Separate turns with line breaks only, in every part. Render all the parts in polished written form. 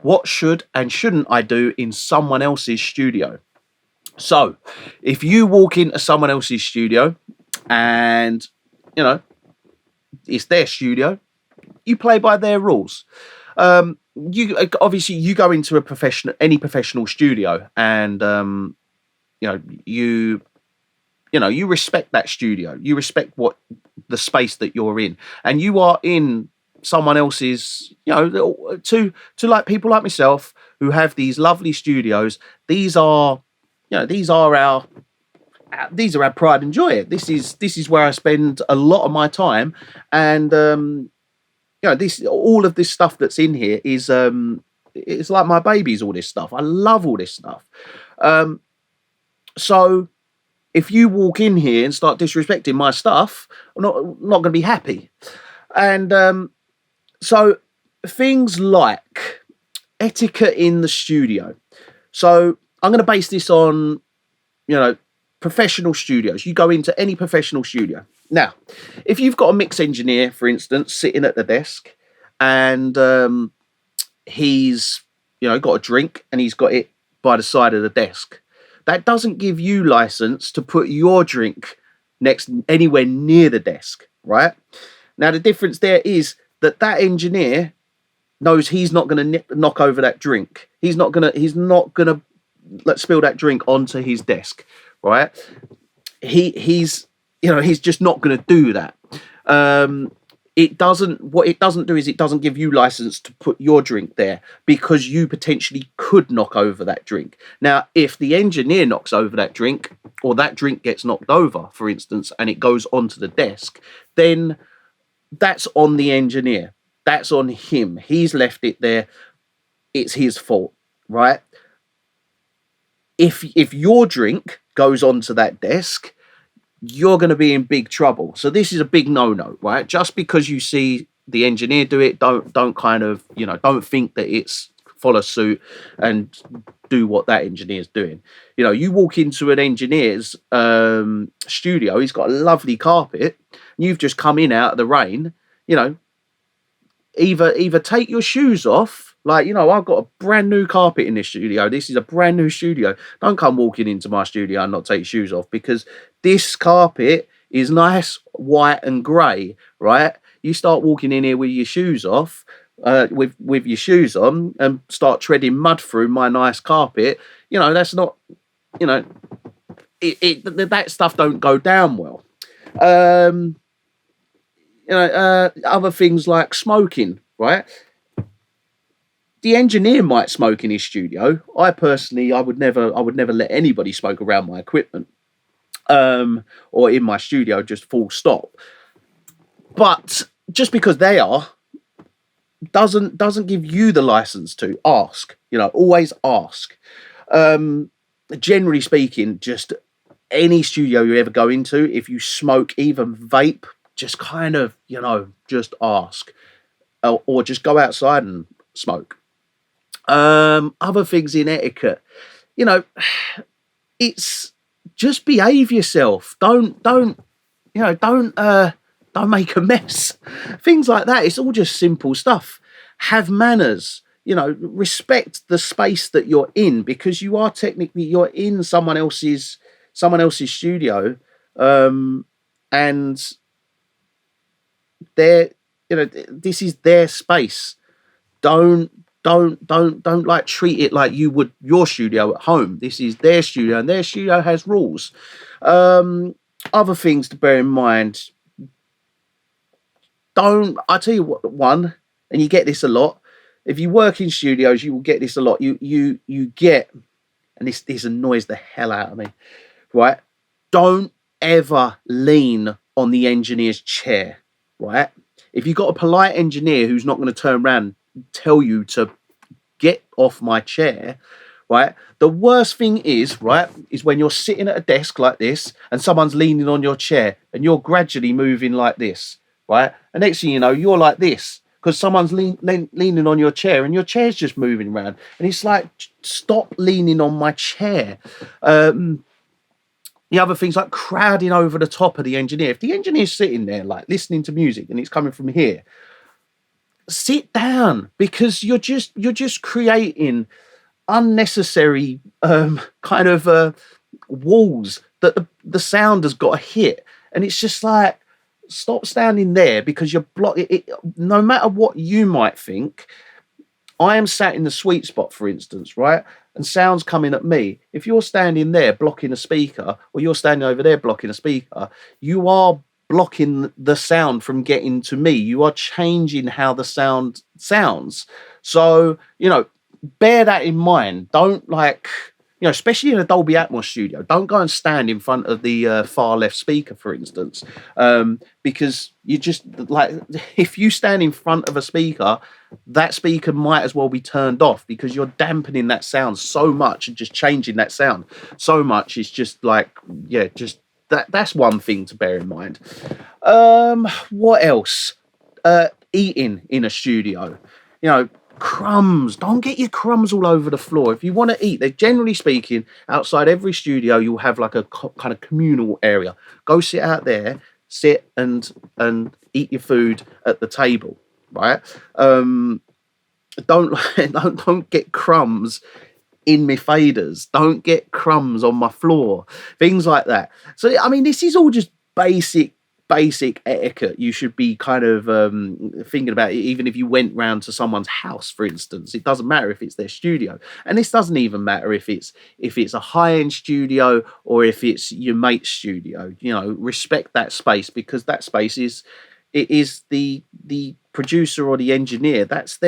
What should and shouldn't I do in someone else's studio? So, if you walk into someone else's studio and, you know, it's their studio, you play by their rules. You obviously you go into any professional studio, and you know you you respect that studio. You respect what the space that you're in, and you are in someone else's. To like people like myself who have these lovely studios. These are these are our pride and joy. This is where I spend a lot of my time, and this all of this stuff that's in here is it's like my babies. All this stuff, I love all this stuff. So if you walk in here and start disrespecting my stuff, I'm not going to be happy. And so things like etiquette in the studio. So I'm going to base this on professional studios. You go into any professional studio. Now, if you've got a mix engineer, for instance, sitting at the desk, and he's got a drink and he's got it by the side of the desk, that doesn't give you license to put your drink next anywhere near the desk, right? Now, the difference there is that engineer knows he's not going to knock over that drink. He's not going to let's spill that drink onto his desk, right? He's just not going to do that. What it doesn't do is it doesn't give you license to put your drink there, because you potentially could knock over that drink. Now, if the engineer knocks over that drink, or that drink gets knocked over, for instance, and it goes onto the desk, then that's on the engineer. That's on him. He's left it there. It's his fault, right? If your drink goes onto that desk, you're going to be in big trouble. So this is a big no-no, right? Just because you see the engineer do it, don't kind of, don't think that it's follow suit and do what that engineer's doing. You walk into an engineer's studio, he's got a lovely carpet, you've just come in out of the rain, either take your shoes off. Like, I've got a brand new carpet in this studio. This is a brand new studio. Don't come walking into my studio and not take your shoes off, because this carpet is nice, white and grey, right? You start walking in here with your shoes off, with your shoes on, and start treading mud through my nice carpet. That's not, that stuff don't go down well. Other things like smoking, right? The engineer might smoke in his studio. I would never let anybody smoke around my equipment, or in my studio, just full stop. But just because they are, doesn't give you the license to ask. Always ask. Generally speaking, just any studio you ever go into, if you smoke, even vape, just kind of, just ask, or just go outside and smoke. Other things in etiquette, it's just behave yourself. Don't make a mess. Things like that. It's all just simple stuff. Have manners. Respect the space that you're in, because you're in someone else's studio, and this is their space. Don't like treat it like you would your studio at home. This is their studio, and their studio has rules. Other things to bear in mind. I tell you what, one, and you get this a lot. If you work in studios, you will get this a lot. You get, and this annoys the hell out of me, right? Don't ever lean on the engineer's chair, right? If you've got a polite engineer who's not going to turn around and tell you to get off my chair, right? The worst thing is, right, is when you're sitting at a desk like this and someone's leaning on your chair and you're gradually moving like this, right? And next thing you know, you're like this because someone's leaning on your chair and your chair's just moving around. And it's like, stop leaning on my chair. The other things like crowding over the top of the engineer. If the engineer's sitting there, like listening to music and it's coming from here, sit down, because you're just creating unnecessary kind of walls that the sound has got to hit, and it's just like, stop standing there, because you're blocking it. No matter what you might think, I am sat in the sweet spot, for instance, right? And sound's coming at me. If you're standing there blocking a speaker, or you're standing over there blocking a speaker, you are blocking the sound from getting to me. You are changing how the sound sounds. So, bear that in mind. Don't, especially in a Dolby Atmos studio, don't go and stand in front of the far left speaker, for instance, because you just, like, if you stand in front of a speaker, that speaker might as well be turned off, because you're dampening that sound so much and just changing that sound so much. It's just like, yeah, just that's one thing to bear in mind. What else? Eating in a studio, crumbs. Don't get your crumbs all over the floor. If you want to eat, they're generally speaking, outside every studio, you'll have like a kind of communal area. Go sit out there, sit and eat your food at the table, right? Don't get crumbs in my faders. Don't get crumbs on my floor. Things like that. So, I mean, this is all just basic etiquette you should be kind of thinking about, even if you went round to someone's house, for instance. It doesn't matter if it's their studio, and this doesn't even matter if it's a high-end studio or if it's your mate's studio. Respect that space, because that space is the producer or the engineer. This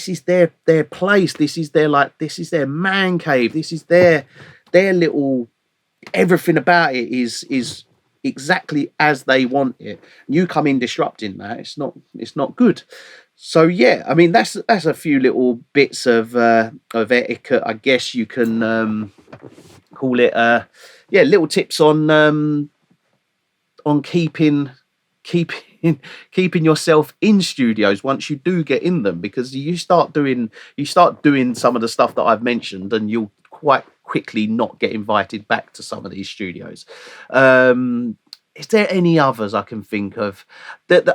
is their place. This is their man cave. This is their little, everything about it is exactly as they want it. You come in disrupting that, it's not good. So yeah, I mean, that's a few little bits of etiquette, I guess you can call it. Little tips on keeping yourself in studios once you do get in them, because you start doing some of the stuff that I've mentioned, and you'll quite quickly not get invited back to some of these studios. Is there any others I can think of?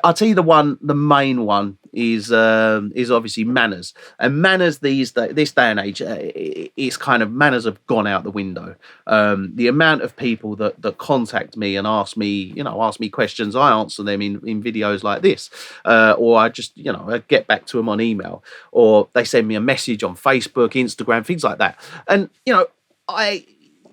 I'll tell you the main one is obviously manners. And manners this day and age, it's kind of, manners have gone out the window. The amount of people that contact me and ask me questions, I answer them in videos like this, or I just I get back to them on email, or they send me a message on Facebook, Instagram, things like that. And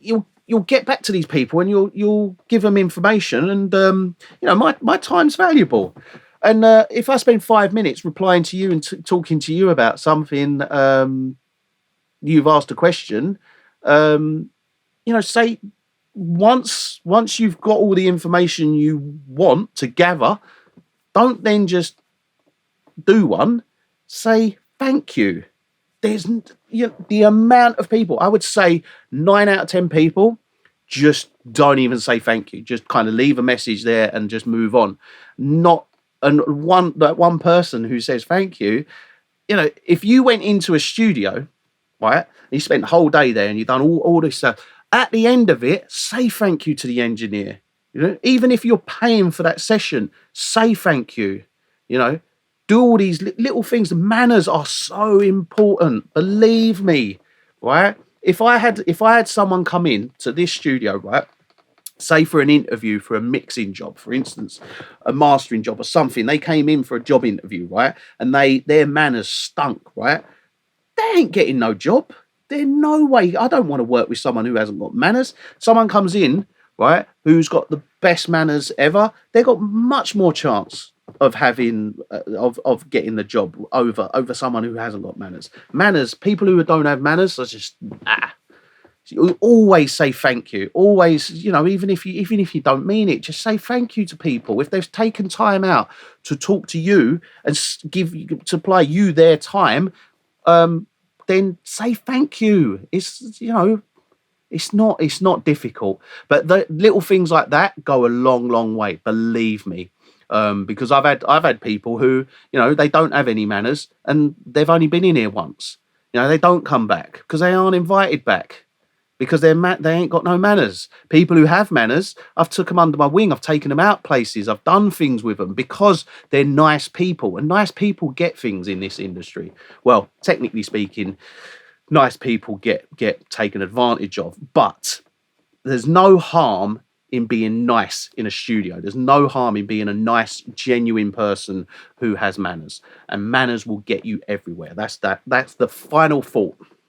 you'll get back to these people, and you'll give them information, and my time's valuable. And if I spend 5 minutes replying to you and talking to you about something, you've asked a question, say, once you've got all the information you want to gather, don't then just do one. Say thank you. There's the amount of people, I would say 9 out of 10 people just don't even say thank you. Just kind of leave a message there and just move on. That one person who says thank you, if you went into a studio, right, you spent the whole day there and you've done all this stuff, at the end of it, say thank you to the engineer. Even if you're paying for that session, say thank you. Do all these little things. The manners are so important. Believe me, right? If I had someone come in to this studio, right, say for an interview for a mixing job, for instance, a mastering job or something, they came in for a job interview, right, and their manners stunk, right, they ain't getting no job. There's no way. I don't want to work with someone who hasn't got manners. Someone comes in, right, who's got the best manners ever, they've got much more chance of having of getting the job over someone who hasn't got manners. People who don't have manners are just You always say thank you. Always, even if you don't mean it, just say thank you to people. If they've taken time out to talk to you and supply you their time, then say thank you. It's not difficult. But the little things like that go a long, long way. Believe me. Because I've had people who, they don't have any manners and they've only been in here once. They don't come back because they aren't invited back. because they ain't got no manners. People who have manners, I've took them under my wing. I've taken them out places. I've done things with them because they're nice people, and nice people get things in this industry. Well, technically speaking, nice people get taken advantage of, but there's no harm in being nice in a studio. There's no harm in being a nice, genuine person who has manners, and manners will get you everywhere. That's the final thought.